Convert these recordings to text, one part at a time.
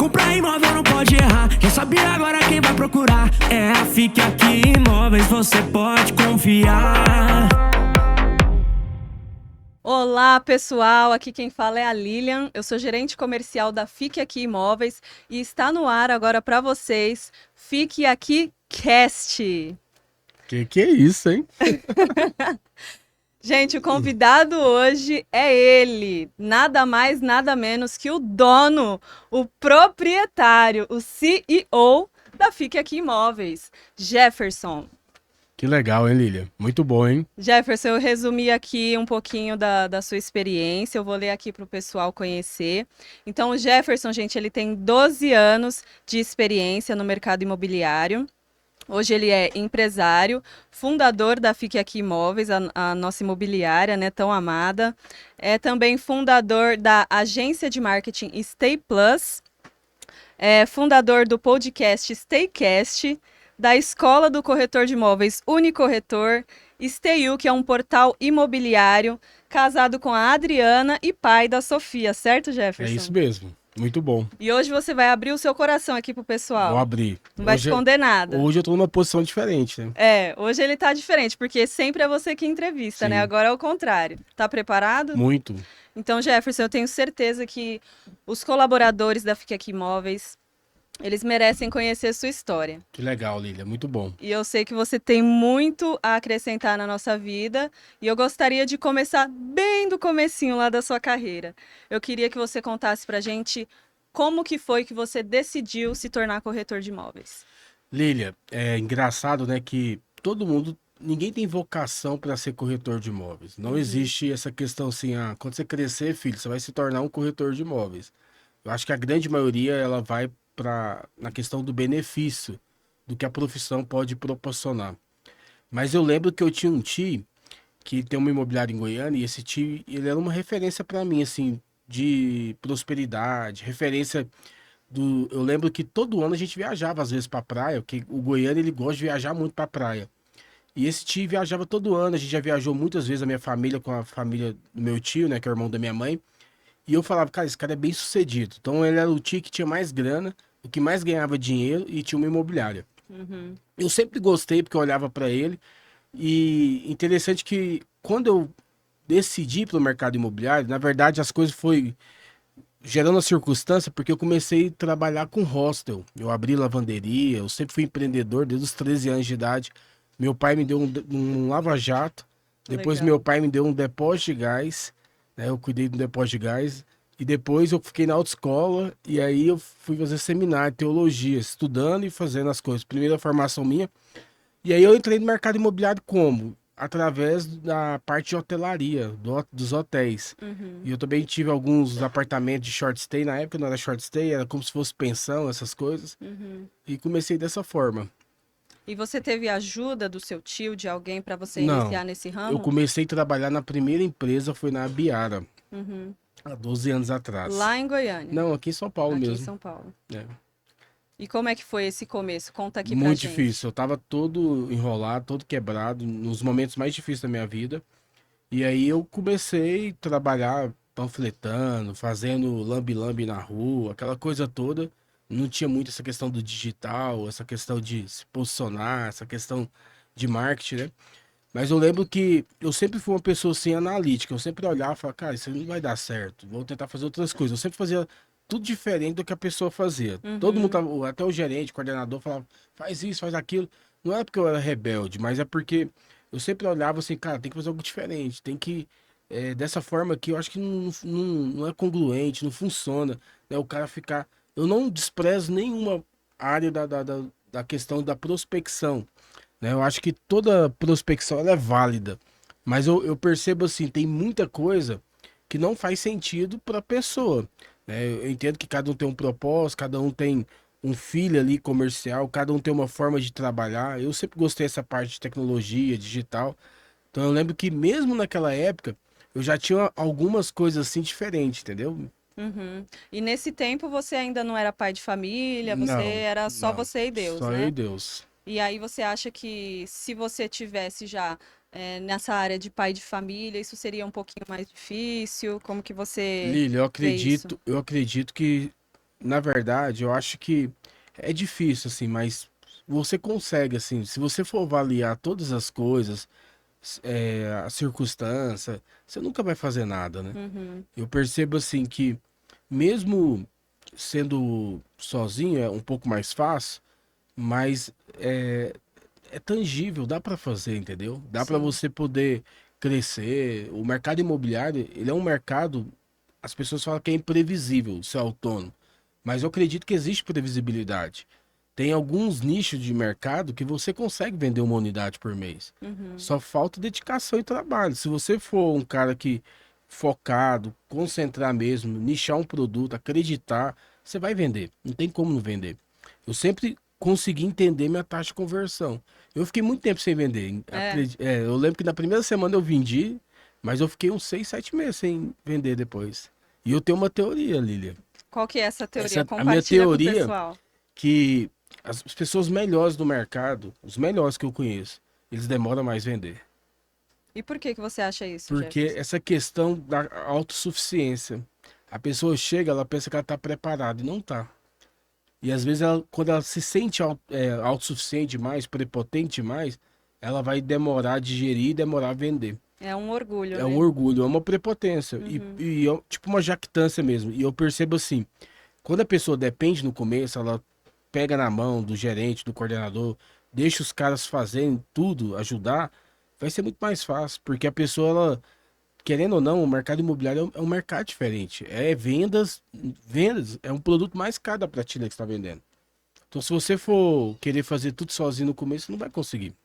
comprar imóvel não pode errar. Quer saber agora quem vai procurar? É a Fique Aqui Imóveis, você pode confiar. Olá, pessoal, aqui quem fala é a Lilian, eu sou gerente comercial da Fique Aqui Imóveis e está no ar agora para vocês, Fique Aqui Cast. Que é isso, hein? Gente, o convidado hoje é ele, nada mais, nada menos que o dono, o proprietário, o CEO da Fique Aqui Imóveis, Jefferson. Que legal, hein, Lilia? Muito bom, hein? Jefferson, eu resumi aqui um pouquinho da sua experiência, eu vou ler aqui para o pessoal conhecer. Então, o Jefferson, gente, ele tem 12 anos de experiência no mercado imobiliário. Hoje ele é empresário, fundador da Fique Aqui Imóveis, a nossa imobiliária, né, tão amada. É também fundador da agência de marketing Stay Plus, é fundador do podcast Staycast, da Escola do Corretor de Imóveis Unicorretor, Stayu, que é um portal imobiliário, casado com a Adriana e pai da Sofia, certo, Jefferson? É isso mesmo. Muito bom. E hoje você vai abrir o seu coração aqui pro pessoal. Vou abrir. Não vai esconder nada. Hoje eu tô numa posição diferente, né? Hoje ele tá diferente, porque sempre é você que entrevista, Sim. né? Agora é o contrário. Tá preparado? Muito. Então, Jefferson, eu tenho certeza que os colaboradores da Fique Aqui Imóveis, eles merecem conhecer sua história. Que legal, Lilia. Muito bom. E eu sei que você tem muito a acrescentar na nossa vida. E eu gostaria de começar bem do comecinho lá da sua carreira. Eu queria que você contasse pra gente como que foi que você decidiu se tornar corretor de imóveis. Lilia, é engraçado, né, que ninguém tem vocação para ser corretor de imóveis. Não existe essa questão assim, quando você crescer, filho, você vai se tornar um corretor de imóveis. Eu acho que a grande maioria, ela vai na questão do benefício, do que a profissão pode proporcionar. Mas eu lembro que eu tinha um tio que tem uma imobiliária em Goiânia, e esse tio, ele era uma referência para mim, assim, de prosperidade, referência do... Eu lembro que todo ano a gente viajava, às vezes, pra praia, porque o Goiânia, ele gosta de viajar muito pra praia. E esse tio viajava todo ano, a gente já viajou muitas vezes, a minha família com a família do meu tio, né, que é o irmão da minha mãe. E eu falava, cara, esse cara é bem sucedido. Então ele era o tio que tinha mais grana, o que mais ganhava dinheiro e tinha uma imobiliária. Eu sempre gostei porque eu olhava para ele. E interessante que quando eu decidi para o mercado imobiliário, na verdade as coisas foi gerando a circunstância porque eu comecei a trabalhar com hostel. Eu abri lavanderia, eu sempre fui empreendedor desde os 13 anos de idade. Meu pai me deu um lava-jato, depois Legal. meu pai me deu um depósito de gás, né? Eu cuidei do depósito de gás. E depois eu fiquei na autoescola e aí eu fui fazer seminário, teologia, estudando e fazendo as coisas. Primeira formação minha. E aí eu entrei no mercado imobiliário como? Através da parte de hotelaria, dos hotéis. E eu também tive alguns apartamentos de short stay. Na época não era short stay, era como se fosse pensão, essas coisas. E comecei dessa forma. E você teve ajuda do seu tio, de alguém, para você Não, iniciar nesse eu ramo? comecei a trabalhar na primeira empresa, foi na Abiara, há 12 anos atrás. Lá em Goiânia, Não, aqui em São Paulo aqui em mesmo. São Paulo. É. E como é que foi esse começo? Conta aqui pra Muito gente. difícil. Eu tava todo enrolado, todo quebrado, nos momentos mais difíceis da minha vida. E aí eu comecei a trabalhar panfletando, fazendo lambe-lambe na rua, aquela coisa toda. Não tinha muito essa questão do digital, essa questão de se posicionar, essa questão de marketing, né? Mas eu lembro que eu sempre fui uma pessoa assim analítica. Eu sempre olhava e falava, cara, isso não vai dar certo. Vou tentar fazer outras coisas. Eu sempre fazia tudo diferente do que a pessoa fazia. Todo mundo tava, até o gerente, o coordenador falava, faz isso, faz aquilo. Não é porque eu era rebelde, mas é porque eu sempre olhava assim, cara, tem que fazer algo diferente. Tem que dessa forma aqui, eu acho que não é congruente, não funciona, né? O cara ficar. Eu não desprezo nenhuma área da questão da prospecção, né? Eu acho que toda prospecção ela é válida, mas eu percebo assim, tem muita coisa que não faz sentido para a pessoa, né? Eu entendo que cada um tem um propósito, cada um tem um filho ali comercial, cada um tem uma forma de trabalhar. Eu sempre gostei dessa parte de tecnologia, digital. Então eu lembro que mesmo naquela época eu já tinha algumas coisas assim diferentes, entendeu? E nesse tempo você ainda não era pai de família, você Não, era só não. você e Deus, Só eu e né? Deus. E aí você acha que se você tivesse já nessa área de pai de família, isso seria um pouquinho mais difícil? Como que você Lília, vê isso? eu acredito que na verdade, eu acho que é difícil, assim, mas você consegue, assim, se você for avaliar todas as coisas, a circunstância, você nunca vai fazer nada, né? Uhum. Eu percebo, assim, que mesmo sendo sozinho é um pouco mais fácil, mas é tangível, dá para fazer, entendeu? Dá para Sim. você poder crescer. O mercado imobiliário, ele é um mercado, as pessoas falam que é imprevisível ser autônomo, mas eu acredito que existe previsibilidade. Tem alguns nichos de mercado que você consegue vender uma unidade por mês. Uhum. Só falta dedicação e trabalho. Se você for um cara que focado, concentrar mesmo, nichar um produto, acreditar, você vai vender. Não tem como não vender. Eu sempre consegui entender minha taxa de conversão. Eu fiquei muito tempo sem vender. É. Eu lembro que na primeira semana eu vendi, mas eu fiquei uns 6, 7 meses sem vender depois. E eu tenho uma teoria, Lilia. Qual que é essa teoria? A minha Compartilha com o teoria pessoal. que as pessoas melhores do mercado, os melhores que eu conheço, eles demoram mais vender. E por que que você acha isso, Porque Jefferson? essa questão da autossuficiência. A pessoa chega, ela pensa que ela está preparada e não está. E às vezes, quando ela se sente autossuficiente demais, prepotente demais, ela vai demorar a digerir e demorar a vender. É um orgulho, É um né? orgulho, é uma prepotência. Uhum. É tipo uma jactância mesmo. E eu percebo assim, quando a pessoa depende no começo, ela pega na mão do gerente, do coordenador, deixa os caras fazerem tudo, ajudar, vai ser muito mais fácil. Porque a pessoa, ela, querendo ou não, o mercado imobiliário é um mercado diferente. É vendas, vendas, é um produto mais caro da prateleira que você está vendendo. Então, se você for querer fazer tudo sozinho no começo, você não vai conseguir.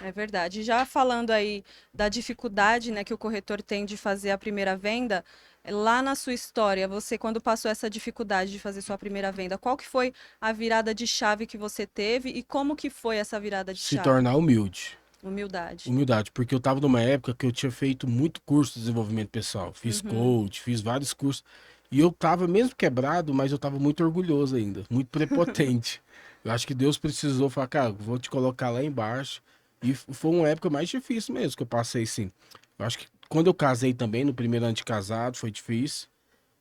É verdade. Já falando aí da dificuldade, né, que o corretor tem de fazer a primeira venda, lá na sua história, você quando passou essa dificuldade de fazer sua primeira venda, qual que foi a virada de chave que você teve e como que foi essa virada de Se chave? tornar humilde. Humildade. Humildade, porque eu tava numa época que eu tinha feito muito curso de desenvolvimento pessoal. Fiz Uhum. coach, fiz vários cursos. E eu tava mesmo quebrado, mas eu tava muito orgulhoso ainda, muito prepotente. Eu acho que Deus precisou falar, cara, vou te colocar lá embaixo. E foi uma época mais difícil mesmo que eu passei, sim. Eu acho que quando eu casei também, no primeiro ano de casado, foi difícil.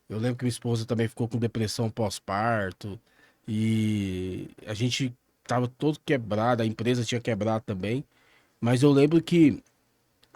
Eu lembro que minha esposa também ficou com depressão pós-parto. E a gente tava todo quebrado, a empresa tinha quebrado também. Mas eu lembro que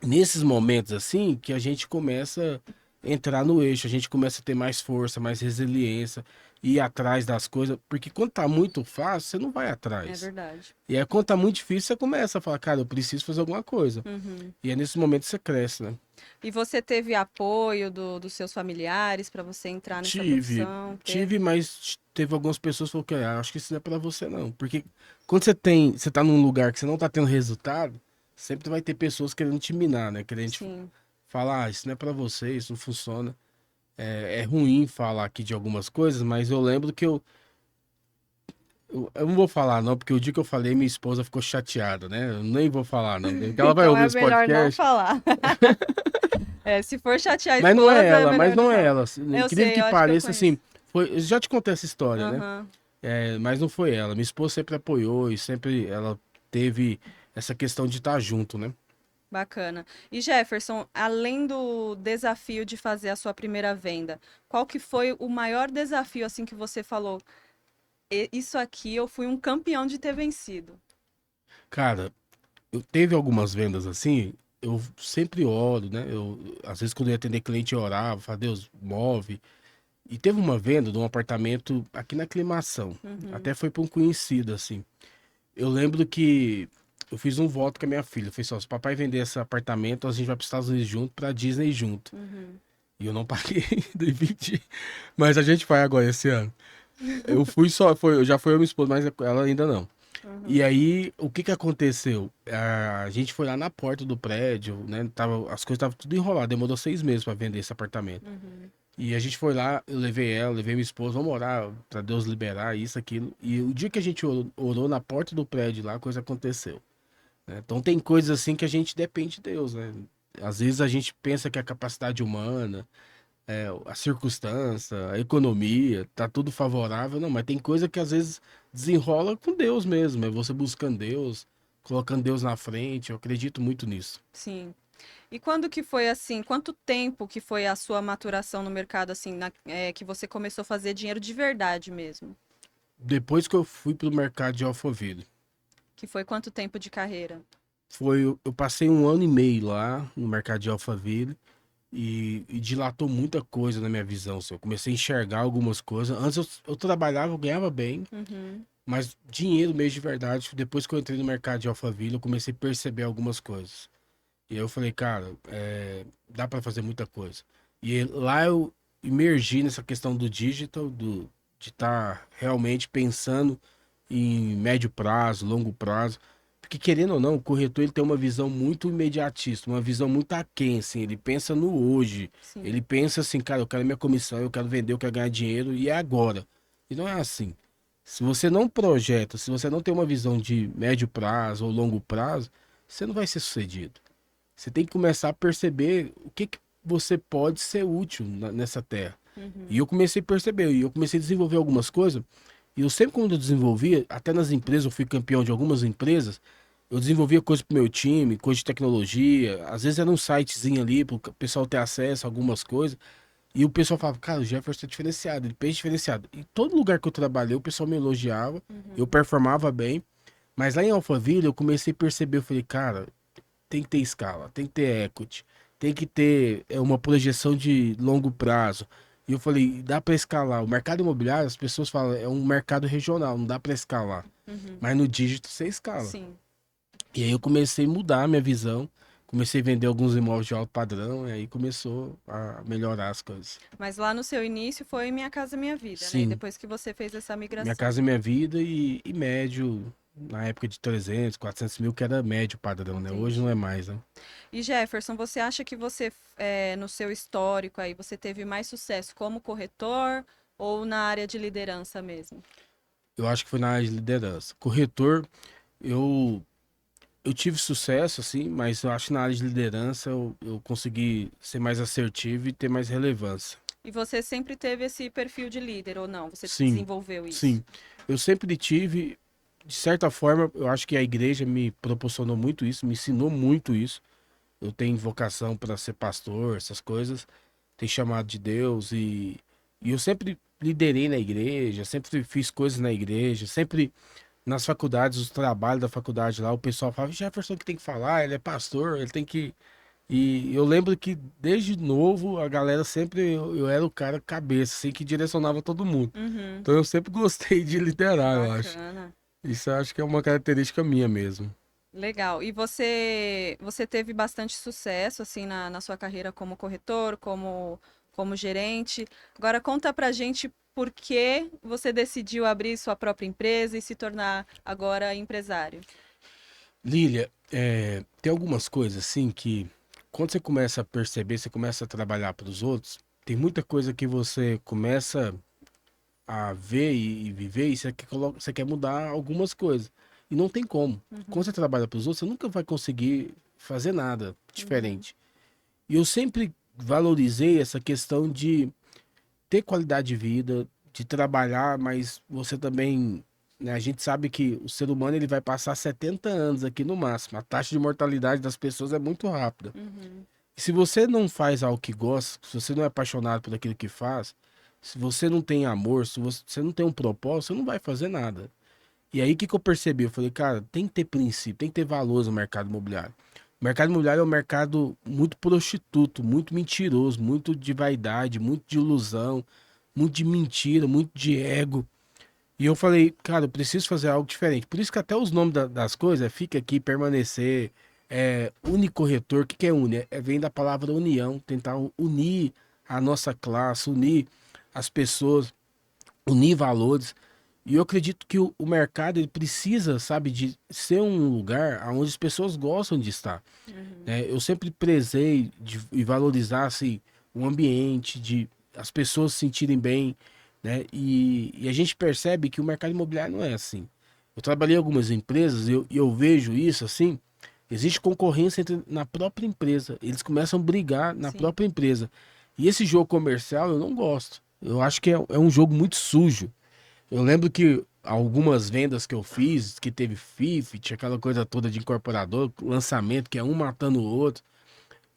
nesses momentos assim que a gente começa a entrar no eixo, a gente começa a ter mais força, mais resiliência, ir atrás das coisas, porque quando tá muito fácil, você não vai É atrás. verdade. E aí quando tá muito difícil, você começa a falar, cara, eu preciso fazer alguma coisa. Uhum. E é nesse momento que você cresce, né? E você teve apoio dos seus familiares para você entrar nessa Tive, profissão? tive, Teve? mas teve algumas pessoas que falaram que acho que isso não é pra você não, porque quando você tá num lugar que você não tá tendo resultado, sempre vai ter pessoas querendo te minar, né? Querendo te Sim. falar, isso não é pra você, isso não funciona. É ruim falar aqui de algumas coisas, mas eu lembro que eu não vou falar não, porque o dia que eu falei, minha esposa ficou chateada, né? Eu nem vou falar não, porque ela vai Então ouvir é esse melhor não podcast, falar. É, se for chatear a esposa, é mas melhor não não é falar. ela. Assim, Eu incrível sei, que eu acho que eu pareça, conheço. assim, eu já te contei essa história, né? Aham, Mas não foi ela. Minha esposa sempre apoiou e sempre ela teve essa questão de estar junto, né? bacana. E Jefferson, além do desafio de fazer a sua primeira venda, qual que foi o maior desafio assim que você falou? Isso aqui eu fui um campeão de ter vencido." Cara, eu teve algumas vendas assim, eu sempre oro, né? Às vezes quando eu ia atender cliente, eu orava, falava, Deus, move. E teve uma venda de um apartamento aqui na Aclimação. Uhum, Até foi para um conhecido, assim. Eu lembro que eu fiz um voto com a minha filha. Eu falei assim, ó, se o papai vender esse apartamento, a gente vai para os Estados Unidos junto, para Disney junto. uhum, E eu não paguei ainda e vendi. Mas a gente vai agora esse ano. Eu fui só, já foi eu e minha esposa, mas ela ainda não. E uhum, aí, o que que aconteceu? A gente foi lá na porta do prédio, né? As coisas estavam tudo enrolado. Demorou 6 meses para vender esse apartamento. uhum. E a gente foi lá, eu levei ela, levei minha esposa, vamos orar para Deus liberar isso, aquilo. E o dia que a gente orou na porta do prédio lá, a coisa aconteceu, né? Então tem coisas assim que a gente depende de Deus, né? Às vezes a gente pensa que a capacidade humana, a circunstância, a economia, tá tudo favorável, não, mas tem coisa que às vezes desenrola com Deus mesmo, é você buscando Deus, colocando Deus na frente, eu acredito muito nisso. Sim. E quando que foi assim? Quanto tempo que foi a sua maturação no mercado, assim, que você começou a fazer dinheiro de verdade mesmo? Depois que eu fui pro mercado de Alphaville, Que foi quanto tempo de carreira? eu passei 1 ano e meio lá no mercado de Alphaville e dilatou muita coisa na minha visão, assim. Eu comecei a enxergar algumas coisas. Antes eu trabalhava, eu ganhava bem, Uhum, mas dinheiro mesmo de verdade, depois que eu entrei no mercado de Alphaville, eu comecei a perceber algumas coisas. E aí eu falei, cara, dá para fazer muita coisa. E lá eu imergi nessa questão do digital, de estar realmente pensando em médio prazo, longo prazo. Porque querendo ou não, o corretor ele tem uma visão muito imediatista, uma visão muito aquém, assim, ele pensa no hoje. sim. Ele pensa assim, cara, eu quero minha comissão, eu quero vender, eu quero ganhar dinheiro, e é agora. E não é assim. Se você não projeta, se você não tem uma visão de médio prazo ou longo prazo, você não vai ser sucedido. Você tem que começar a perceber o que você pode ser útil nessa terra. E Uhum, eu comecei a perceber, e eu comecei a desenvolver algumas coisas. E eu sempre, quando eu desenvolvia, até nas empresas, eu fui campeão de algumas empresas, eu desenvolvia coisas pro meu time, coisa de tecnologia. Às vezes era um sitezinho ali para o pessoal ter acesso a algumas coisas. E o pessoal falava, cara, o Jefferson é diferenciado, ele pensa diferenciado. E todo lugar que eu trabalhei, o pessoal me elogiava, eu uhum. performava bem. Mas lá em Alphaville, eu comecei a perceber, eu falei, cara, tem que ter escala, tem que ter equity, tem que ter uma projeção de longo prazo. E eu falei, dá para escalar. O mercado imobiliário, as pessoas falam, é um mercado regional, não dá para escalar. Uhum. Mas no dígito você escala. Sim. E aí eu comecei a mudar a minha visão, comecei a vender alguns imóveis de alto padrão, e aí começou a melhorar as coisas. Mas lá no seu início foi Minha Casa Minha Vida, né? E Sim, depois que você fez essa minha migração. casa é minha vida e médio, na época de 300, 400 mil, que era médio padrão, né? Hoje não é Entendi. mais, né? E Jefferson, você acha que você, no seu histórico aí, você teve mais sucesso como corretor ou na área de liderança mesmo? Eu acho que foi na área de liderança. Corretor, eu eu tive sucesso, assim, mas eu acho que na área de liderança eu consegui ser mais assertivo e ter mais relevância. E você sempre teve esse perfil de líder ou não? Você Sim, desenvolveu isso? sim. Eu sempre tive, de certa forma, eu acho que a igreja me proporcionou muito isso, me ensinou muito isso. Eu tenho vocação para ser pastor, essas coisas, tenho chamado de Deus e eu sempre liderei na igreja, sempre fiz coisas na igreja, sempre nas faculdades, os trabalhos da faculdade lá, o pessoal fala, Jefferson que tem que falar, ele é pastor, ele tem que. E eu lembro que desde novo a galera sempre, eu era o cara cabeça, assim, que direcionava todo mundo. Uhum, Então eu sempre gostei de liderar, eu acho. bacana. Isso eu acho que é uma característica minha mesmo. Legal. E você teve bastante sucesso assim na sua carreira como corretor, como gerente. Agora conta pra gente por que você decidiu abrir sua própria empresa e se tornar agora empresário. Lília, tem algumas coisas assim que quando você começa a perceber, você começa a trabalhar para os outros, tem muita coisa que você começa a ver e viver e você quer mudar algumas coisas. E não tem como. Quando Uhum, você trabalha para os outros, você nunca vai conseguir fazer nada uhum, diferente. E eu sempre valorizei essa questão de ter qualidade de vida, de trabalhar, mas você também, né, a gente sabe que o ser humano ele vai passar 70 anos aqui no máximo. A taxa de mortalidade das pessoas é muito rápida. uhum, E se você não faz algo que gosta, se você não é apaixonado por aquilo que faz, se você não tem amor, se você não tem um propósito, você não vai fazer nada. E aí, o que que eu percebi? Eu falei, cara, tem que ter princípio, tem que ter valores no mercado imobiliário. O mercado imobiliário é um mercado muito prostituto, muito mentiroso, muito de vaidade, muito de ilusão, muito de mentira, muito de ego. E eu falei, cara, eu preciso fazer algo diferente. Por isso que até os nomes das coisas, fica aqui, permanecer, unicorretor, o que que é uni? Vem da palavra união, tentar unir a nossa classe, unir as pessoas, unir valores. E eu acredito que o mercado ele precisa, sabe, de ser um lugar onde as pessoas gostam de estar, uhum. né? Eu sempre prezei e valorizar assim, o ambiente, de as pessoas se sentirem bem, né? E a gente percebe que o mercado imobiliário não é assim. Eu trabalhei em algumas empresas e eu vejo isso assim. Existe concorrência na própria empresa. Eles começam a brigar na Sim. própria empresa. E esse jogo comercial eu não gosto. Eu acho que é um jogo muito sujo. Eu lembro que algumas vendas que eu fiz, que teve FIFT, aquela coisa toda de incorporador, lançamento, que é um matando o outro.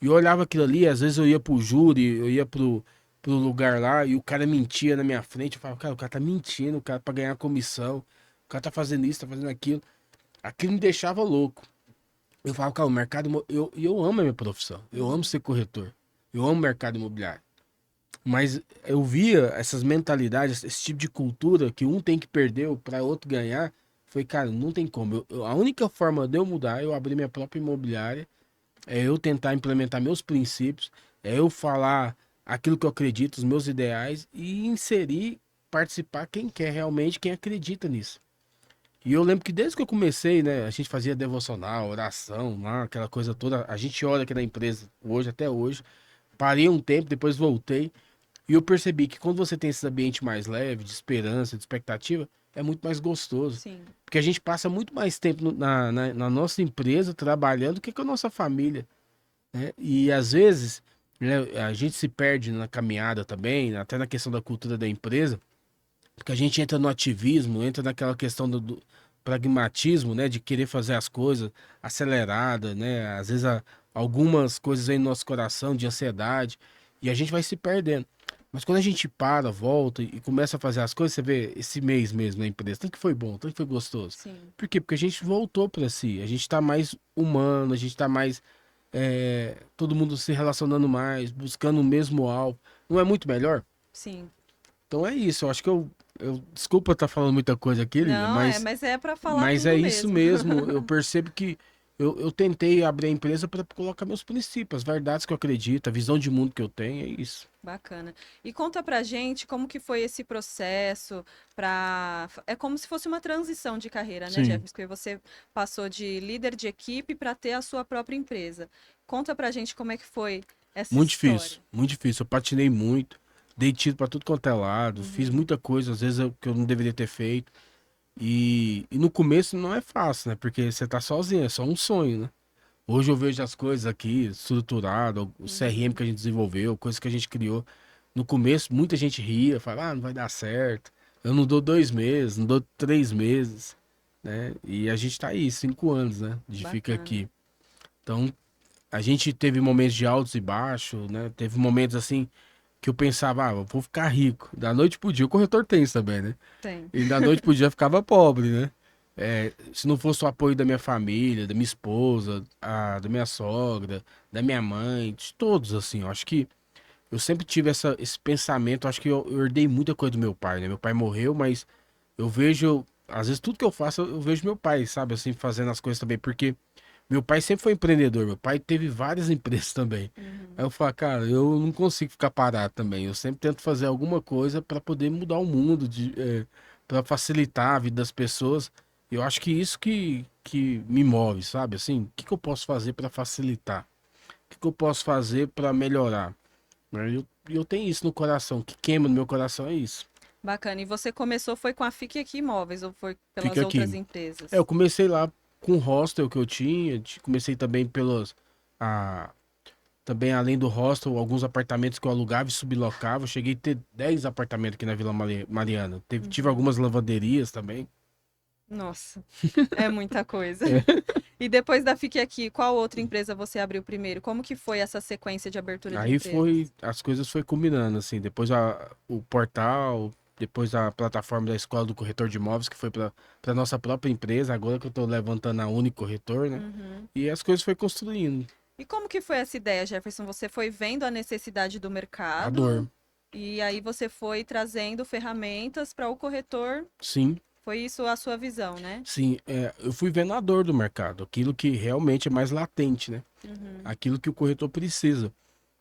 E eu olhava aquilo ali, às vezes eu ia pro júri, eu ia pro lugar lá e o cara mentia na minha frente. Eu falava, cara, o cara tá mentindo, o cara pra ganhar comissão, o cara tá fazendo isso, tá fazendo aquilo. Aquilo me deixava louco. Eu falava, cara, o mercado, eu amo a minha profissão, eu amo ser corretor, eu amo o mercado imobiliário. Mas eu via essas mentalidades, esse tipo de cultura que um tem que perder para outro ganhar. Foi, cara, não tem como. A única forma de eu mudar é eu abrir minha própria imobiliária, é eu tentar implementar meus princípios, é eu falar aquilo que eu acredito, os meus ideais e inserir, participar quem quer realmente, quem acredita nisso. E eu lembro que desde que eu comecei, né, a gente fazia devocional, oração, lá, aquela coisa toda. A gente ora aqui na empresa hoje, até hoje. Parei um tempo, depois voltei. E eu percebi que quando você tem esse ambiente mais leve, de esperança, de expectativa, é muito mais gostoso. Sim. Porque a gente passa muito mais tempo na nossa empresa trabalhando do que com a nossa família, né? E às vezes, né, a gente se perde na caminhada também, até na questão da cultura da empresa, porque a gente entra no ativismo, entra naquela questão do pragmatismo, né? De querer fazer as coisas aceleradas, né? Às vezes algumas coisas aí no nosso coração de ansiedade e a gente vai se perdendo. Mas quando a gente para, volta e começa a fazer as coisas, você vê esse mês mesmo na empresa, tanto que foi bom, tanto que foi gostoso. Sim. Por quê? Porque a gente voltou para si, a gente tá mais humano, a gente tá mais, todo mundo se relacionando mais, buscando o mesmo alvo. Não é muito melhor? Sim. Então é isso, eu acho que desculpa estar falando muita coisa aqui, Lívia, Não, mas é para falar mas é tudo isso mesmo. mesmo. Eu percebo que eu tentei abrir a empresa para colocar meus princípios, as verdades que eu acredito, a visão de mundo que eu tenho, é isso. Bacana. E conta pra gente como que foi esse processo para é como se fosse uma transição de carreira, né, Sim, Jefferson? Porque você passou de líder de equipe para ter a sua própria empresa. Conta pra gente como é que foi essa muito história. difícil, muito difícil. Eu patinei muito, dei tiro para tudo quanto é lado, fiz Uhum. muita coisa, às vezes que eu não deveria ter feito. E no começo não é fácil, né? Porque você tá sozinho, é só um sonho, né? Hoje eu vejo as coisas aqui estruturado, o CRM Uhum. que a gente desenvolveu, coisas que a gente criou. No começo, muita gente ria, falava, não vai dar certo. Eu não dou 2 meses, não dou 3 meses, né? E a gente tá aí, 5 anos, né? De fica Bacana. aqui. Então, a gente teve momentos de altos e baixos, né? Teve momentos assim que eu pensava, eu vou ficar rico. Da noite pro dia, o corretor tem isso também, né? Tem. E da noite pro dia eu ficava pobre, né? Se não fosse o apoio da minha família, da minha esposa, da minha sogra, da minha mãe, de todos, assim, eu acho que eu sempre tive esse pensamento, acho que eu herdei muita coisa do meu pai, né? Meu pai morreu, mas eu vejo, às vezes tudo que eu faço, eu vejo meu pai, sabe, assim, fazendo as coisas também, porque meu pai sempre foi empreendedor, meu pai teve várias empresas também. Aí Uhum. eu falo, cara, eu não consigo ficar parado também. Eu sempre tento fazer alguma coisa para poder mudar o mundo, para facilitar a vida das pessoas. Eu acho que isso que me move, sabe? Assim, o que que eu posso fazer para facilitar? O que que eu posso fazer para melhorar? Né? Eu tenho isso no coração, o que queima no meu coração é isso. Bacana. E você começou foi com a Fique Aqui Imóveis ou foi pelas Fica outras aqui. empresas? Eu comecei lá com o hostel que eu tinha, comecei também a, também além do hostel, alguns apartamentos que eu alugava e sublocava. Eu cheguei a ter 10 apartamentos aqui na Vila Mariana. Tive Uhum. algumas lavanderias também. Nossa, é muita coisa. É. E depois da Fique Aqui, qual outra empresa você abriu primeiro? Como que foi essa sequência de abertura de Aí empresas? as coisas foi combinando, assim. Depois o portal, depois a plataforma da Escola do Corretor de Imóveis, que foi para nossa própria empresa, agora que eu tô levantando a Único Corretor, né? Uhum. E as coisas foi construindo. E como que foi essa ideia, Jefferson? Você foi vendo a necessidade do A mercado dor. e aí você foi trazendo ferramentas para o corretor. Sim, Foi isso a sua visão, né? sim. Eu fui vendo a dor do mercado, aquilo que realmente é mais latente, né? Uhum. Aquilo que o corretor precisa.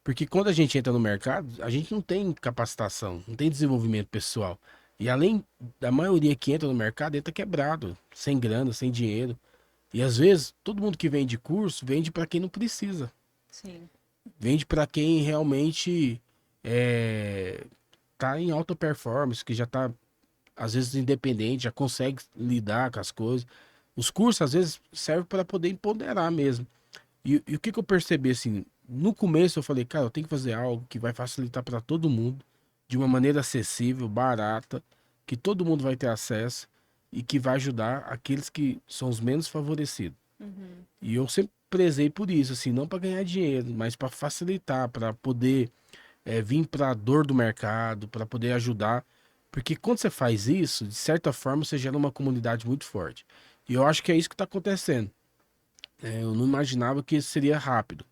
Porque quando a gente entra no mercado, a gente não tem capacitação, não tem desenvolvimento pessoal. E além da maioria que entra no mercado, entra quebrado, sem grana, sem dinheiro. E às vezes, todo mundo que vende curso, vende para quem não precisa. Sim. Vende para quem realmente tá em alta performance, que já tá, às vezes, independente, já consegue lidar com as coisas. Os cursos, às vezes, servem para poder empoderar mesmo. E o que que eu percebi assim? No começo eu falei, cara, eu tenho que fazer algo que vai facilitar para todo mundo, de uma maneira acessível, barata, que todo mundo vai ter acesso e que vai ajudar aqueles que são os menos favorecidos. Uhum. E eu sempre prezei por isso, assim, não para ganhar dinheiro, mas para facilitar, para poder vir para a dor do mercado, para poder ajudar. Porque quando você faz isso, de certa forma, você gera uma comunidade muito forte. E eu acho que é isso que está acontecendo. Eu não imaginava que isso seria rápido.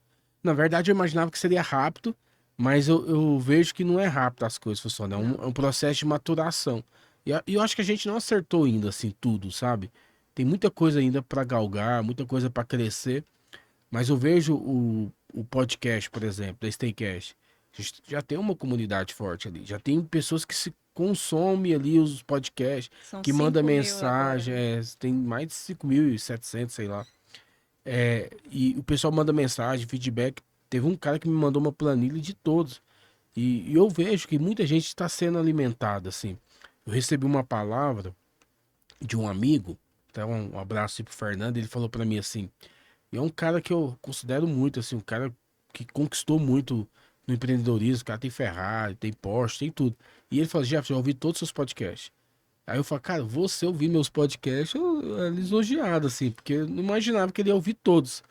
Na verdade, eu imaginava que seria rápido, mas eu vejo que não é rápido as coisas funcionam. É um processo de maturação. E eu acho que a gente não acertou ainda, assim, tudo, sabe? Tem muita coisa ainda para galgar, muita coisa para crescer. Mas eu vejo o podcast, por exemplo, da Staycast. A gente já tem uma comunidade forte ali. Já tem pessoas que se consomem ali os podcasts, São que mandam 5.000 agora, mensagem. né? Tem mais de 5.700, sei lá. E o pessoal manda mensagem, feedback. Teve um cara que me mandou uma planilha de todos. E eu vejo que muita gente está sendo alimentada, assim. Eu recebi uma palavra de um amigo, então um abraço aí pro Fernando, ele falou para mim assim, e é um cara que eu considero muito, assim, um cara que conquistou muito no empreendedorismo, o cara tem Ferrari, tem Porsche, tem tudo. E ele falou, Jeff, já ouvi todos os seus podcasts. Aí eu falei, cara, você ouvir meus podcasts, eu era lisonjeado, assim, porque eu não imaginava que ele ia ouvir todos.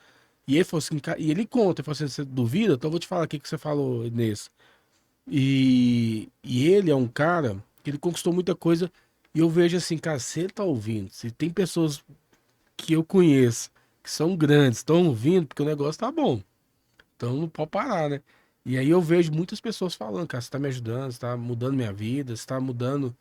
E ele falou assim, e ele conta, ele falou assim, você duvida? Então eu vou te falar o que que você falou nesse. E ele é um cara que ele conquistou muita coisa. E eu vejo assim, cara, se ele tá ouvindo, se tem pessoas que eu conheço que são grandes, estão ouvindo, porque o negócio tá bom. Então não pode parar, né? E aí eu vejo muitas pessoas falando, cara, você tá me ajudando, você tá mudando minha vida, você tá mudando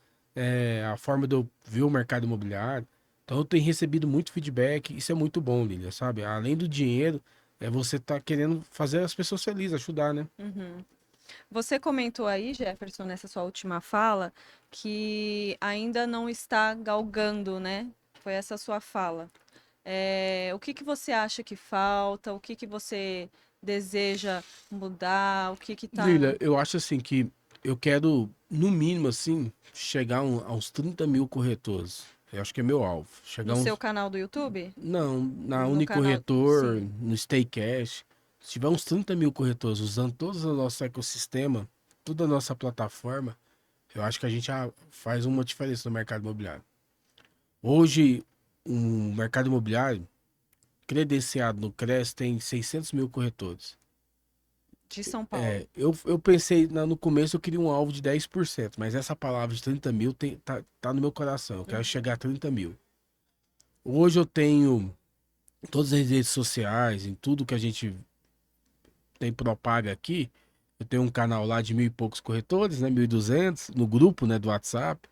a forma de eu ver o mercado imobiliário. Então eu tenho recebido muito feedback, isso é muito bom, Lilia, sabe? Além do dinheiro, você tá querendo fazer as pessoas felizes, ajudar, né? Uhum. Você comentou aí, Jefferson, nessa sua última fala, que ainda não está galgando, né? Foi essa sua fala. O que que você acha que falta? O que que você deseja mudar? O que que tá Lilia, eu acho assim que eu quero, no mínimo, assim, chegar aos 30 mil corretores. Eu acho que é meu alvo. Chegar no seu uns. canal do YouTube? Não, na No canal, Unicorretor, sim. no Staycash. Se tiver uns 30 mil corretores usando todo o nosso ecossistema, toda a nossa plataforma, eu acho que a gente já faz uma diferença no mercado imobiliário. Hoje, o mercado imobiliário, credenciado no CRES, tem 600 mil corretores. De São Paulo. Eu pensei, no começo eu queria um alvo de 10%, mas essa palavra de 30 mil tá no meu coração. Eu quero chegar a 30 mil. Hoje eu tenho todas as redes sociais, em tudo que a gente tem propaga aqui. Eu tenho um canal lá de 1.000 e poucos corretores, né? 1.200 no grupo, né, do WhatsApp.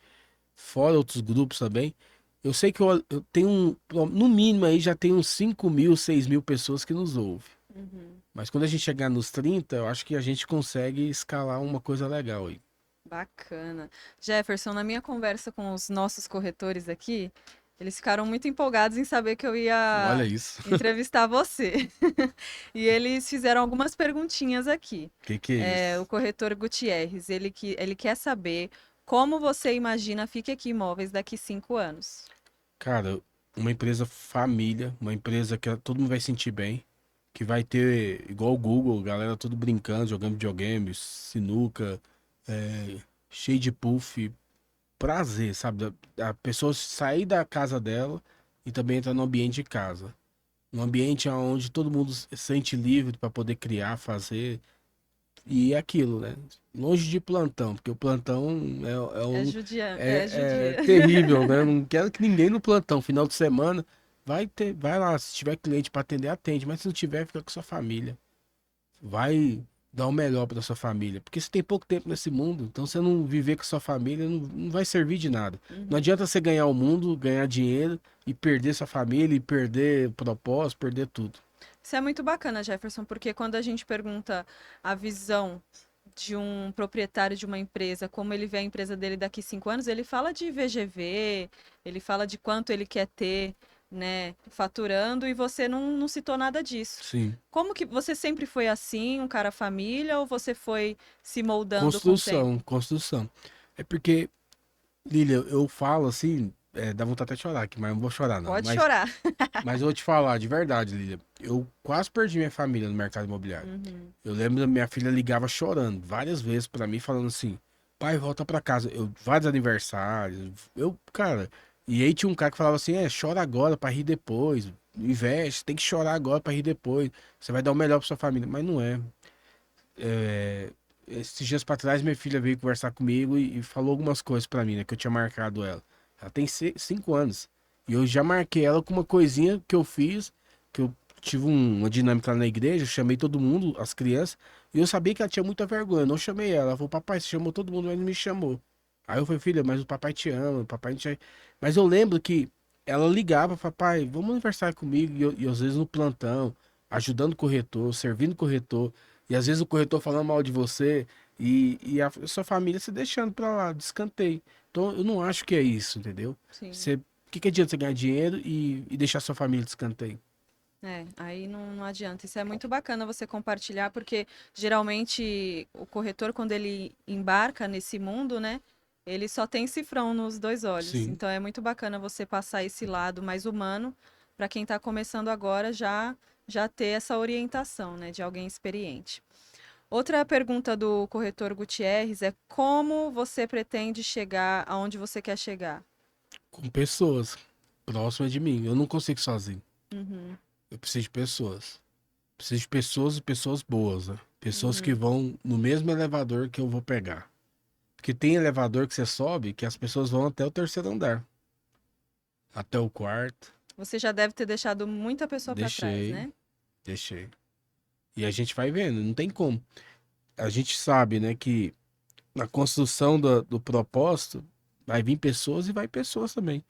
Fora outros grupos também. Eu sei que eu tenho, no mínimo aí já tem uns 5.000, 6.000 pessoas que nos ouvem. Uhum. Mas quando a gente chegar nos 30, eu acho que a gente consegue escalar uma coisa legal aí. Bacana. Jefferson, na minha conversa com os nossos corretores aqui, eles ficaram muito empolgados em saber que eu Olha ia isso. entrevistar você. E eles fizeram algumas perguntinhas aqui. Que é O isso? corretor Gutierrez, ele quer saber como você imagina a Fique Aqui Imóveis daqui 5 anos. Cara, uma empresa família, uma empresa que todo mundo vai sentir bem, que vai ter, igual o Google, galera tudo brincando, jogando videogame, sinuca, é, cheio de puff, prazer, sabe? A pessoa sair da casa dela e também entrar no ambiente de casa. Um ambiente onde todo mundo se sente livre para poder criar, fazer. E é aquilo, né? Longe de plantão, porque o plantão É judia, é é judia. terrível, né? Não quero que ninguém no plantão. Final de semana, vai lá, se tiver cliente para atender, atende. Mas se não tiver, fica com sua família. Vai dar o melhor para sua família. Porque você tem pouco tempo nesse mundo, então você não viver com sua família não vai servir de nada. Não Uhum. adianta você ganhar o mundo, ganhar dinheiro e perder sua família, e perder propósito, perder tudo. Isso é muito bacana, Jefferson, porque quando a gente pergunta a visão de um proprietário de uma empresa, como ele vê a empresa dele daqui 5 anos, ele fala de VGV, ele fala de quanto ele quer ter, né, faturando, e você não citou nada disso. Sim. Como que você sempre foi assim, um cara família, ou você foi se moldando com o tempo? Construção, construção. É porque, Lilia, eu falo assim, dá vontade até de chorar aqui, mas não vou chorar não. Pode Mas, chorar. mas eu vou te falar, de verdade, Lilia. Eu quase perdi minha família no mercado imobiliário. Uhum. Eu lembro da minha filha ligava chorando várias vezes pra mim, falando assim, pai, volta pra casa. Vários aniversários, cara. E aí tinha um cara que falava assim, chora agora pra rir depois. investe, tem que chorar agora para rir depois. Você vai dar o melhor para sua família. Mas não é. Esses dias para trás, minha filha veio conversar comigo e falou algumas coisas para mim, né? Que eu tinha marcado ela. Ela tem 5 anos. E eu já marquei ela com uma coisinha que eu fiz, que eu tive uma dinâmica lá na igreja, eu chamei todo mundo, as crianças, e eu sabia que ela tinha muita vergonha. Eu não chamei ela. Ela falou, papai, você chamou todo mundo, mas não me chamou. Aí eu falei, filha, mas o papai te ama, o papai não te... Mas eu lembro que ela ligava, papai, vamos aniversário comigo, e às vezes no plantão, ajudando o corretor, servindo o corretor, e às vezes o corretor falando mal de você, e a sua família se deixando pra lá, de escanteio. Então eu não acho que é isso, entendeu? Sim. Você, o que adianta você ganhar dinheiro e deixar sua família de escanteio? Aí não adianta. Isso é muito bacana você compartilhar, porque geralmente o corretor, quando ele embarca nesse mundo, né, ele só tem cifrão nos dois olhos. Sim. Então é muito bacana você passar esse lado mais humano para quem está começando agora já ter essa orientação, né, de alguém experiente. Outra pergunta do corretor Gutierrez é como você pretende chegar aonde você quer chegar? Com pessoas próximas de mim. Eu não consigo sozinho. Uhum, Eu preciso de pessoas. Preciso de pessoas e pessoas boas, né? Pessoas que uhum. vão no mesmo elevador que eu vou pegar. Porque tem elevador que você sobe que as pessoas vão até o terceiro andar. Até o quarto. Você já deve ter deixado muita pessoa para trás, Deixei, né? deixei. E a gente vai vendo, não tem como. A gente sabe, né, que na construção do propósito vai vir pessoas e vai pessoas também.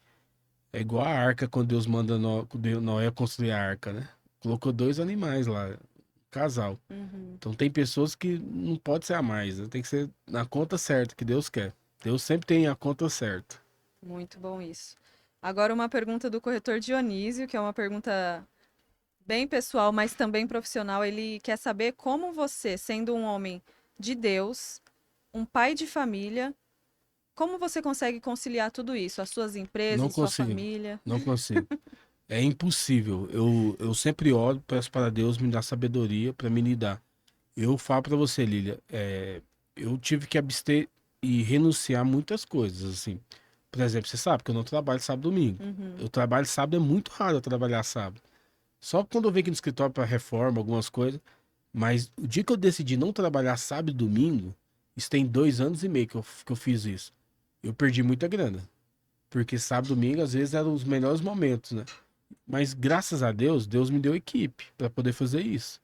É igual a arca quando Deus manda Noé construir a arca, né? Colocou dois animais lá, casal. Uhum. Então tem pessoas que não pode ser a mais, né? Tem que ser na conta certa que Deus quer. Deus sempre tem a conta certa. Muito bom isso. Agora uma pergunta do corretor Dionísio, que é uma pergunta bem pessoal, mas também profissional. Ele quer saber como você, sendo um homem de Deus, um pai de família, como você consegue conciliar tudo isso? As suas Não empresas, sua consigo, família? não consigo. É impossível. Eu sempre oro, peço para Deus me dar sabedoria para me lidar. Eu falo para você, Lília, eu tive que abster e renunciar a muitas coisas, assim. Por exemplo, você sabe que eu não trabalho sábado e domingo. Uhum, Eu trabalho sábado, é muito raro eu trabalhar sábado. Só quando eu venho aqui no escritório para reforma, algumas coisas. Mas o dia que eu decidi não trabalhar sábado e domingo, isso tem 2 anos e meio que eu fiz isso. Eu perdi muita grana. Porque sábado e domingo, às vezes, eram os melhores momentos, né? Mas graças a Deus, Deus me deu equipe para poder fazer isso.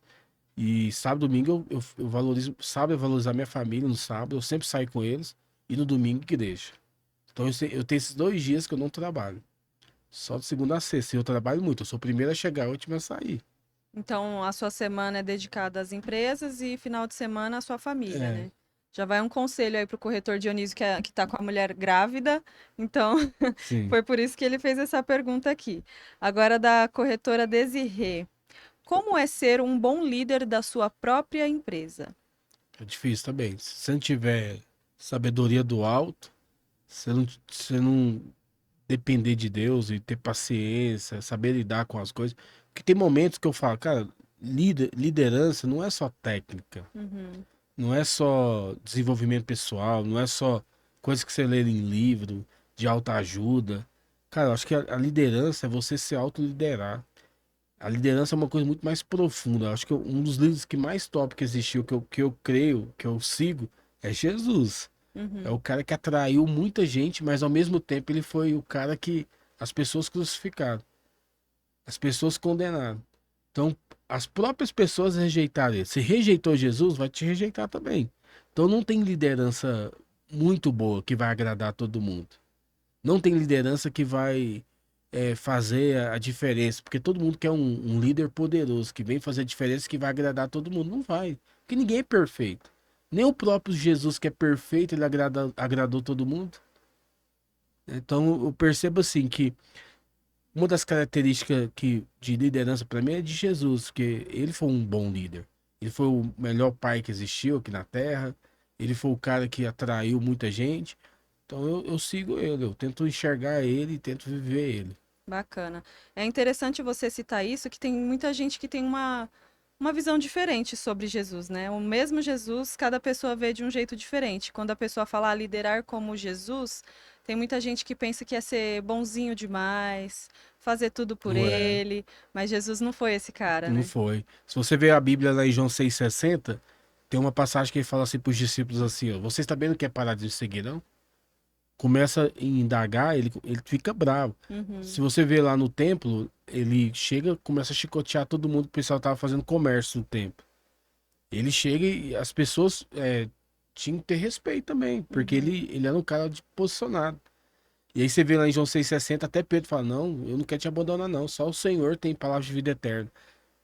E sábado e domingo eu valorizo, sábado eu valorizar minha família no sábado, eu sempre saio com eles, e no domingo igreja. Então eu tenho esses 2 dias que eu não trabalho. Só de segunda a sexta. E eu trabalho muito, eu sou o primeiro a chegar, o último a sair. então, a sua semana é dedicada às empresas e final de semana à sua família, É, né? Já vai um conselho aí pro corretor Dionísio que tá com a mulher grávida. Então, sim. foi por isso que ele fez essa pergunta aqui. Agora, da corretora Desirê. Como é ser um bom líder da sua própria empresa? É difícil também. Se você não tiver sabedoria do alto, você não depender de Deus e ter paciência, saber lidar com as coisas. Porque tem momentos que eu falo, cara, liderança não é só técnica, Uhum, não é só desenvolvimento pessoal, não é só coisas que você lê em livro, de autoajuda. Cara, eu acho que a liderança é você se autoliderar. A liderança é uma coisa muito mais profunda. Eu acho que um dos líderes que mais top que existiu, que eu creio, que eu sigo, é Jesus. É uhum. o cara que atraiu muita gente, mas ao mesmo tempo ele foi o cara que as pessoas crucificaram, as pessoas condenaram. Então, as próprias pessoas rejeitaram ele. Se rejeitou Jesus, vai te rejeitar também. Então, não tem liderança muito boa que vai agradar todo mundo. Não tem liderança que vai fazer a diferença, porque todo mundo quer um líder poderoso que vem fazer a diferença que vai agradar todo mundo. Não vai, porque ninguém é perfeito. Nem o próprio Jesus, que é perfeito, ele agradou todo mundo. Então eu percebo assim que uma das características de liderança para mim é de Jesus, que ele foi um bom líder. Ele foi o melhor pai que existiu aqui na Terra. Ele foi o cara que atraiu muita gente. Então eu sigo ele, eu tento enxergar ele e tento viver ele. Bacana. É interessante você citar isso, que tem muita gente que tem uma visão diferente sobre Jesus, né? O mesmo Jesus, cada pessoa vê de um jeito diferente. Quando a pessoa fala liderar como Jesus, Tem muita gente que pensa que é ser bonzinho demais, fazer tudo por Não é, ele, mas Jesus não foi esse cara, não né? foi. Se você ver a Bíblia lá em João 6,60, tem uma passagem que ele fala assim pros discípulos assim, ó, vocês estão vendo que é parar de me seguir, não? Começa a indagar, ele fica bravo. Uhum. Se você vê lá no templo, ele chega, começa a chicotear todo mundo, o pessoal tava fazendo comércio no templo. Ele chega e as pessoas tinham que ter respeito também, porque Uhum. ele era um cara de posicionado. E aí você vê lá em João 6,60, até Pedro fala, não, eu não quero te abandonar não, só o Senhor tem palavras de vida eterna.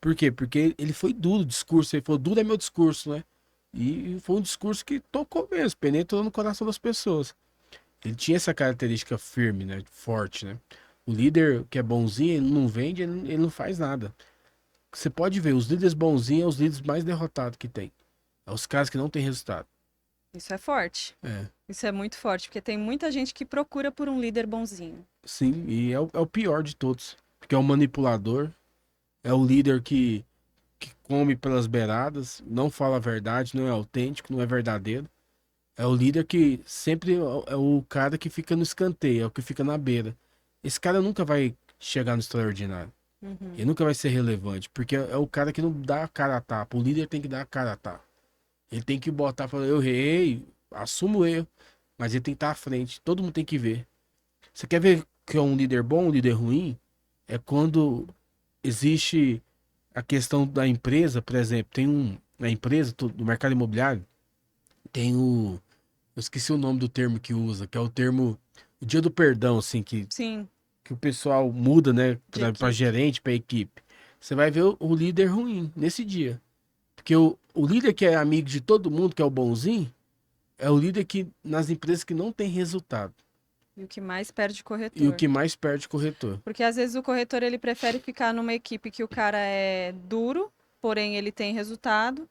Por quê? Porque ele foi duro o discurso, ele falou, duro é meu discurso, né? E foi um discurso que tocou mesmo, penetrou no coração das pessoas. Ele tinha essa característica firme, né? Forte, né? O líder que é bonzinho, ele não vende, ele não faz nada. Você pode ver, os líderes bonzinhos são os líderes mais derrotados que tem. É os caras que não têm resultado. Isso é forte. É, Isso é muito forte, porque tem muita gente que procura por um líder bonzinho. sim, e é o pior de todos. Porque é o manipulador, é o líder que come pelas beiradas, não fala a verdade, não é autêntico, não é verdadeiro. É o líder que sempre é o cara que fica no escanteio, é o que fica na beira. Esse cara nunca vai chegar no extraordinário. Ele Uhum. nunca vai ser relevante, porque é o cara que não dá a cara a tapa. O líder tem que dar a cara a tapa. Ele tem que botar, falar, eu errei, assumo o erro, mas ele tem que estar à frente. Todo mundo tem que ver. Você quer ver que é um líder bom, um líder ruim? É quando existe a questão da empresa, por exemplo, na empresa, do mercado imobiliário, tem eu esqueci o nome do termo que usa, que é o termo, o dia do perdão, assim, Sim, que o pessoal muda, né, de para equipe. gerente, para equipe. Você vai ver o líder ruim nesse dia. Porque o líder que é amigo de todo mundo, que é o bonzinho, é o líder que nas empresas que não tem resultado. E o que mais perde o E o corretor. que mais perde o corretor. Porque às vezes o corretor ele prefere ficar numa equipe que o cara é duro, porém ele tem resultado,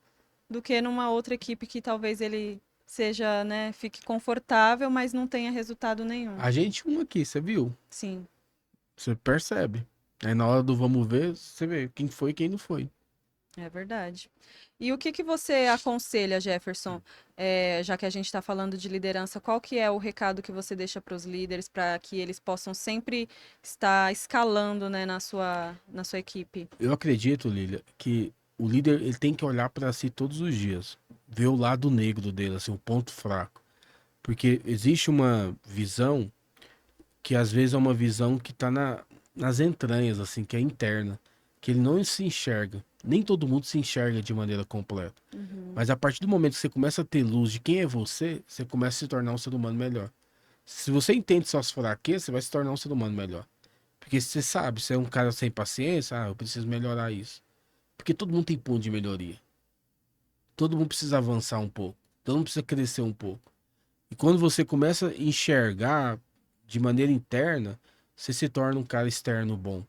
do que numa outra equipe que talvez ele seja, né, fique confortável, mas não tenha resultado nenhum. A gente um aqui, você viu? Sim, Você percebe. Aí na hora do vamos ver, você vê quem foi e quem não foi. é verdade. E o que que você aconselha, Jefferson, já que a gente está falando de liderança, qual que é o recado que você deixa para os líderes para que eles possam sempre estar escalando, né, na sua equipe? Eu acredito, Lilia, que o líder ele tem que olhar para si todos os dias, ver o lado negro dele, assim, o ponto fraco, porque existe uma visão que às vezes é uma visão que tá nas entranhas, assim, que é interna, que ele não se enxerga. Nem todo mundo se enxerga de maneira completa. Uhum, Mas a partir do momento que você começa a ter luz de quem é você, você começa a se tornar um ser humano melhor. Se você entende suas fraquezas, você vai se tornar um ser humano melhor. Porque você sabe, você é um cara sem paciência, eu preciso melhorar isso. Porque todo mundo tem ponto de melhoria. Todo mundo precisa avançar um pouco. Todo mundo precisa crescer um pouco. E quando você começa a enxergar de maneira interna, você se torna um cara externo bom.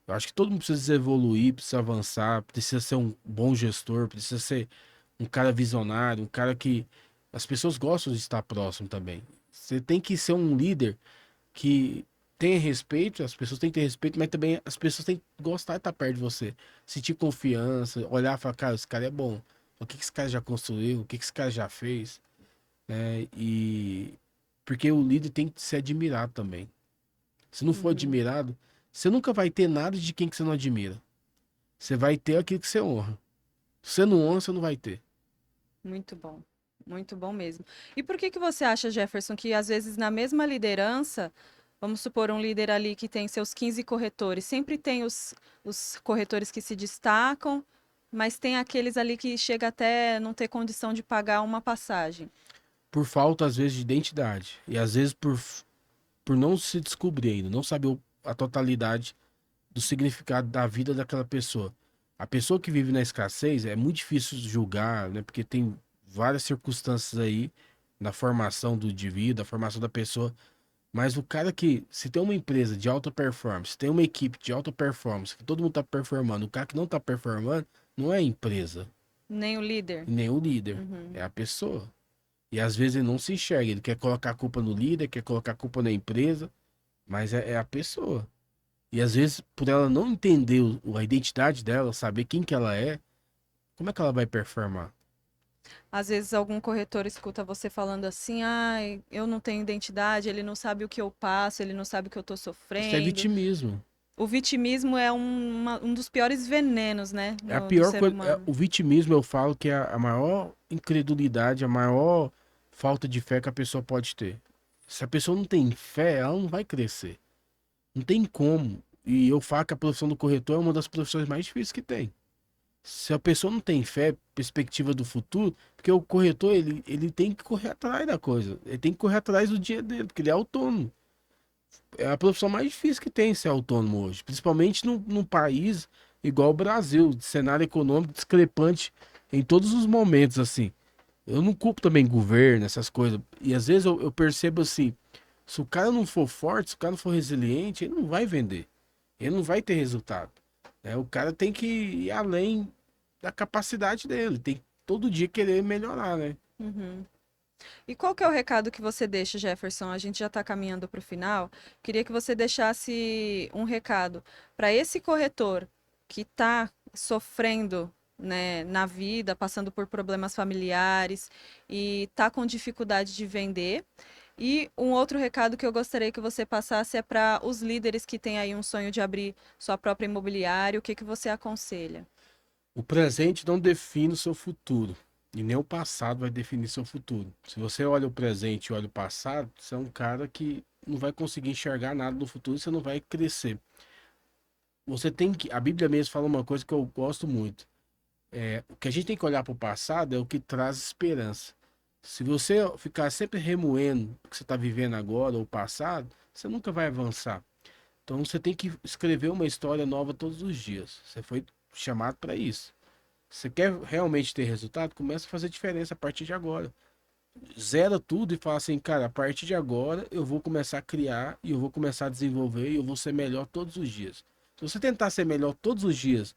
Eu acho que todo mundo precisa evoluir, precisa avançar, precisa ser um bom gestor, precisa ser um cara visionário, um cara que as pessoas gostam de estar próximo também. Você tem que ser um líder que tenha respeito, as pessoas têm que ter respeito, mas também as pessoas têm que gostar de estar perto de você, sentir confiança, olhar e falar, cara, esse cara é bom. O que que esse cara já construiu? O que que esse cara já fez? Né? E porque o líder tem que ser admirado também. Se não for uhum. admirado, você nunca vai ter nada de quem que você não admira. Você vai ter aquilo que você honra. Se você não honra, você não vai ter. Muito bom mesmo. E por que que você acha, Jefferson, que às vezes na mesma liderança, vamos supor um líder ali que tem seus 15 corretores, sempre tem os corretores que se destacam, mas tem aqueles ali que chega até não ter condição de pagar uma passagem. Por falta, às vezes, de identidade. E às vezes por não se descobrir ainda, não saber a totalidade do significado da vida daquela pessoa. A pessoa que vive na escassez é muito difícil julgar, né? Porque tem várias circunstâncias aí na formação do indivíduo, da formação da pessoa. Mas o cara que, se tem uma empresa de alta performance, tem uma equipe de alta performance, que todo mundo tá performando, o cara que não tá performando, não é a empresa, Nem o líder. e nem o líder, Uhum, é a pessoa. E às vezes ele não se enxerga, ele quer colocar a culpa no líder, quer colocar a culpa na empresa, mas é a pessoa. E às vezes, por ela não entender a identidade dela, saber quem que ela é, como é que ela vai performar? Às vezes algum corretor escuta você falando assim, ai, eu não tenho identidade, ele não sabe o que eu passo, ele não sabe o que eu tô Isso é sofrendo. vitimismo. O vitimismo é um dos piores venenos, né, É a do pior ser coisa. humano. O vitimismo, eu falo que é a maior incredulidade, a maior falta de fé que a pessoa pode ter. Se a pessoa não tem fé, ela não vai crescer. Não tem como. E eu falo que a profissão do corretor é uma das profissões mais difíceis que tem. Se a pessoa não tem fé, perspectiva do futuro, porque o corretor, ele tem que correr atrás da coisa. Ele tem que correr atrás do dia dele, porque ele é autônomo. É a profissão mais difícil que tem ser autônomo hoje. Principalmente num país igual o Brasil, de cenário econômico discrepante em todos os momentos, assim. Eu não culpo também governo, essas coisas. E às vezes eu percebo assim, se o cara não for forte, se o cara não for resiliente, ele não vai vender. Ele não vai ter resultado. Né? O cara tem que ir além da capacidade dele. Tem que todo dia querer melhorar, né? Uhum. E qual que é o recado que você deixa, Jefferson? A gente já está caminhando para o final. Queria que você deixasse um recado para esse corretor que está sofrendo, né, na vida, passando por problemas familiares e está com dificuldade de vender. E um outro recado que eu gostaria que você passasse é para os líderes que têm aí um sonho de abrir sua própria imobiliária. O que que você aconselha? O presente não define o seu futuro. E nem o passado vai definir seu futuro. Se você olha o presente e olha o passado, você é um cara que não vai conseguir enxergar nada do futuro, você não vai crescer. Você tem que. A Bíblia mesmo fala uma coisa que eu gosto muito. O que a gente tem que olhar para o passado é o que traz esperança. Se você ficar sempre remoendo o que você está vivendo agora ou o passado, você nunca vai avançar. Então você tem que escrever uma história nova todos os dias. Você foi chamado para isso. Você quer realmente ter resultado? Começa a fazer diferença a partir de agora. Zera tudo e fala assim, cara, a partir de agora eu vou começar a criar e eu vou começar a desenvolver e eu vou ser melhor todos os dias. Se você tentar ser melhor todos os dias,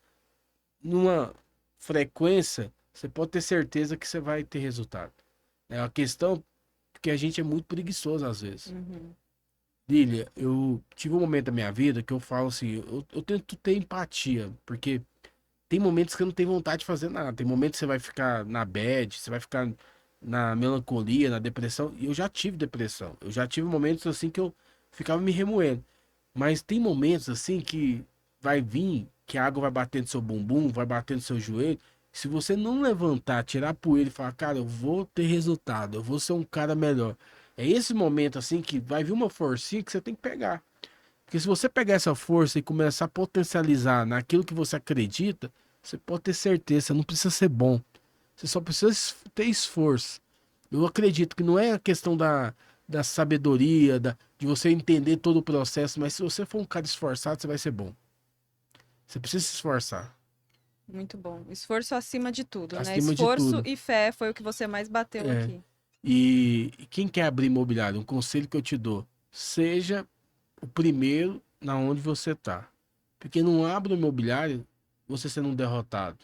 numa frequência, você pode ter certeza que você vai ter resultado. É uma questão que a gente é muito preguiçoso às vezes. Uhum. Lília, eu tive um momento da minha vida que eu falo assim, eu tento ter empatia, porque tem momentos que eu não tenho vontade de fazer nada. Tem momentos que você vai ficar na bad, você vai ficar na melancolia, na depressão. E eu já tive depressão. Eu já tive momentos assim que eu ficava me remoendo. Mas tem momentos assim que vai vir, que a água vai bater no seu bumbum, vai bater no seu joelho. Se você não levantar, tirar a poeira e falar, cara, eu vou ter resultado, eu vou ser um cara melhor. É esse momento assim que vai vir uma forcinha que você tem que pegar. Porque se você pegar essa força e começar a potencializar naquilo que você acredita, você pode ter certeza, você não precisa ser bom. Você só precisa ter esforço. Eu acredito que não é a questão da sabedoria, de você entender todo o processo, mas se você for um cara esforçado, você vai ser bom. Você precisa se esforçar. Muito bom. Esforço acima de tudo, né? Acima de Esforço tudo. e fé foi o que você mais bateu É. aqui. E quem quer abrir imobiliário, um conselho que eu te dou, seja o primeiro na onde você tá. Porque não abre o imobiliário você sendo um derrotado.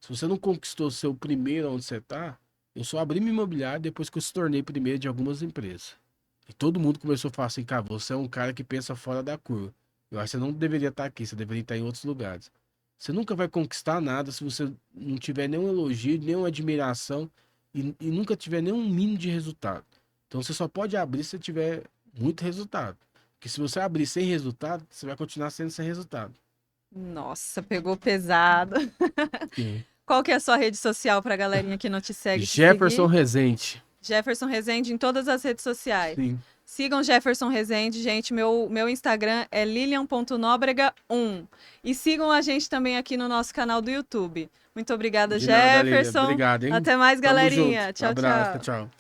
Se você não conquistou seu primeiro onde você tá, eu só abri meu imobiliário depois que eu se tornei primeiro de algumas empresas. E todo mundo começou a falar assim, cara, você é um cara que pensa fora da curva. Eu acho que você não deveria estar aqui, você deveria estar em outros lugares. Você nunca vai conquistar nada se você não tiver nenhum elogio, nenhuma admiração e nunca tiver nenhum mínimo de resultado. Então você só pode abrir se tiver muito resultado. Porque se você abrir sem resultado, você vai continuar sendo sem resultado. Nossa, pegou pesado. Sim. Qual que é a sua rede social pra galerinha que não te segue te Jefferson seguir? Rezende. Jefferson Rezende em todas as redes sociais. Sim. Sigam Jefferson Rezende, gente. Meu Instagram é lilian.nóbrega1. E sigam a gente também aqui no nosso canal do YouTube. Muito obrigada, De nada, Lília. Jefferson. Obrigado, hein? Até mais, Tamo galerinha. junto. Tchau, Abraço, tchau. tchau.